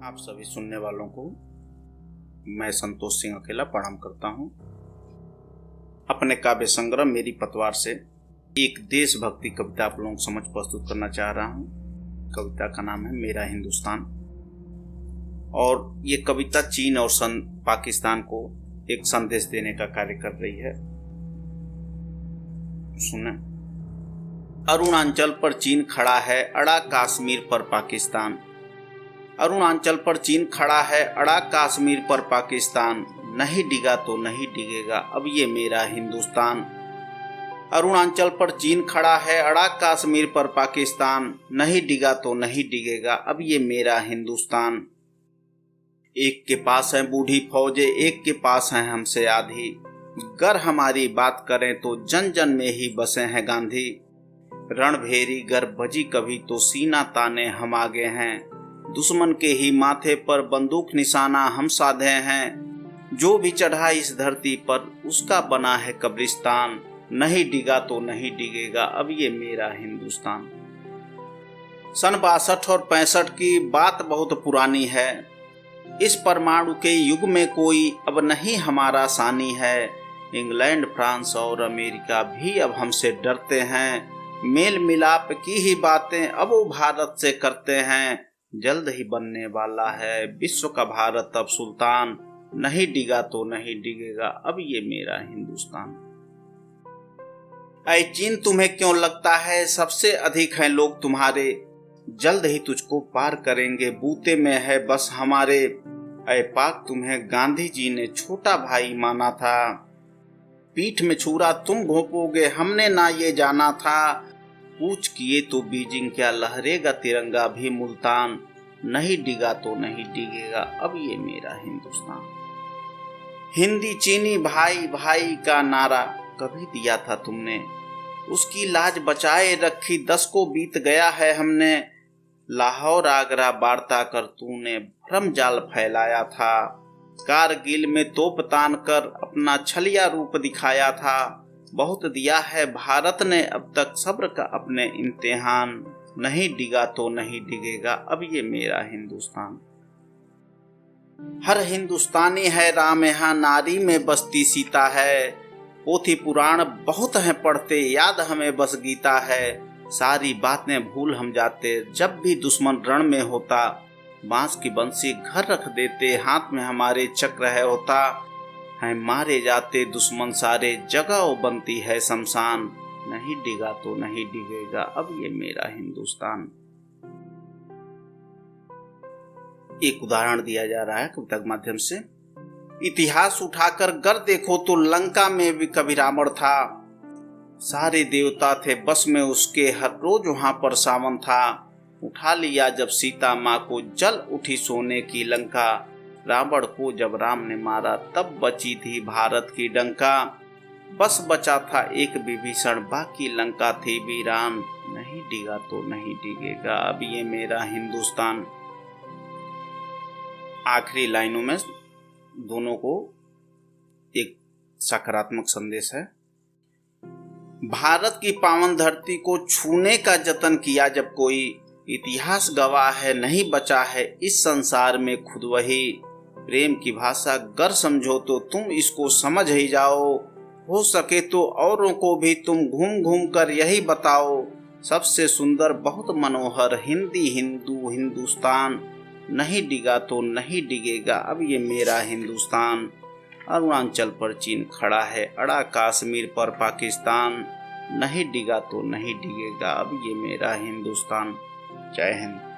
आप सभी सुनने वालों को मैं संतोष सिंह अकेला प्रणाम करता हूं। अपने काव्य संग्रह मेरी पतवार से एक देशभक्ति कविता आप लोगों को समझ प्रस्तुत करना चाह रहा हूं। कविता का नाम है मेरा हिंदुस्तान और ये कविता चीन और पाकिस्तान को एक संदेश देने का कार्य कर रही है। सुने। अरुणाचल पर चीन खड़ा है, अड़ा कश्मीर पर पाकिस्तान। अरुणाचल पर चीन खड़ा है, अड़ा कश्मीर पर पाकिस्तान। नहीं डिगा तो नहीं डिगेगा अब ये मेरा हिंदुस्तान। अरुणाचल पर चीन खड़ा है, अड़ा कश्मीर पर पाकिस्तान। नहीं डिगा तो नहीं डिगेगा अब ये मेरा हिंदुस्तान। एक के पास है बूढ़ी फौजें, एक के पास है हमसे आधी। गर हमारी बात करें तो जन जन में ही बसे हैं गांधी। रणभेरी गर बजी कभी तो सीना ताने हम आगे हैं। दुश्मन के ही माथे पर बंदूक निशाना हम साधे हैं। जो भी चढ़ा इस धरती पर उसका बना है कब्रिस्तान। नहीं डिगा तो नहीं डिगेगा अब ये मेरा हिंदुस्तान। सन 62 और 65 की बात बहुत पुरानी है। इस परमाणु के युग में कोई अब नहीं हमारा सानी है। इंग्लैंड, फ्रांस और अमेरिका भी अब हमसे डरते हैं। मेल मिलाप की ही बातें अब वो भारत से करते हैं। जल्द ही बनने वाला है विश्व का भारत अब सुल्तान। नहीं डिगा तो नहीं डिगेगा अब ये मेरा हिंदुस्तान। ऐ चीन तुम्हें क्यों लगता है सबसे अधिक हैं लोग तुम्हारे। जल्द ही तुझको पार करेंगे बूते में है बस हमारे। ऐ पाक तुम्हें गांधी जी ने छोटा भाई माना था। पीठ में छुरा तुम घोंपोगे हमने ना ये जाना था। पूछ किए तो बीजिंग क्या लहरेगा तिरंगा भी मुल्तान। नहीं डिगा तो नहीं डिगेगा अब ये मेरा हिंदुस्तान। हिंदी चीनी भाई भाई का नारा कभी दिया था तुमने। उसकी लाज बचाए रखी 10 को बीत गया है हमने। लाहौर आगरा वार्ता कर तूने भ्रम जाल फैलाया था। कारगिल में तोप तान कर अपना छलिया रूप दिखाया था। बहुत दिया है भारत ने अब तक सब्र का अपने इम्तिहान। नहीं डिगा तो नहीं डिगेगा अब ये मेरा हिंदुस्तान। हर हिंदुस्तानी है राम यहाँ नारी में बसती सीता है। पोथी पुराण बहुत हैं पढ़ते याद हमें बस गीता है। सारी बातें भूल हम जाते जब भी दुश्मन रण में होता। बांस की बंसी घर रख देते हाथ में हमारे चक्र है होता। हैं मारे जाते दुश्मन सारे जगह बनती है शमशान। नहीं डिगा तो नहीं डिगेगा अब ये मेरा हिंदुस्तान। एक उदाहरण दिया जा रहा है कविता के माध्यम से। इतिहास उठाकर गर देखो तो लंका में भी कभी रावण था। सारे देवता थे बस में उसके, हर रोज वहां पर सावन था। उठा लिया जब सीता माँ को जल उठी सोने की लंका। रावण को जब राम ने मारा तब बची थी भारत की डंका। बस बचा था एक विभीषण बाकी लंका थी वीरान। नहीं डिगा तो नहीं डिगेगा अब ये मेरा हिंदुस्तान। आखिरी लाइनों में दोनों को एक सकारात्मक संदेश है। भारत की पावन धरती को छूने का जतन किया जब कोई। इतिहास गवाह है नहीं बचा है इस संसार में खुद वही। प्रेम की भाषा गर समझो तो तुम इसको समझ ही जाओ। हो सके तो औरों को भी तुम घूम घूम कर यही बताओ। सबसे सुंदर बहुत मनोहर हिंदी हिंदू हिंदुस्तान। नहीं डिगा तो नहीं डिगेगा अब ये मेरा हिंदुस्तान। अरुणाचल पर चीन खड़ा है, अड़ा कश्मीर पर पाकिस्तान। नहीं डिगा तो नहीं डिगेगा अब ये मेरा हिंदुस्तान। जय हिंद।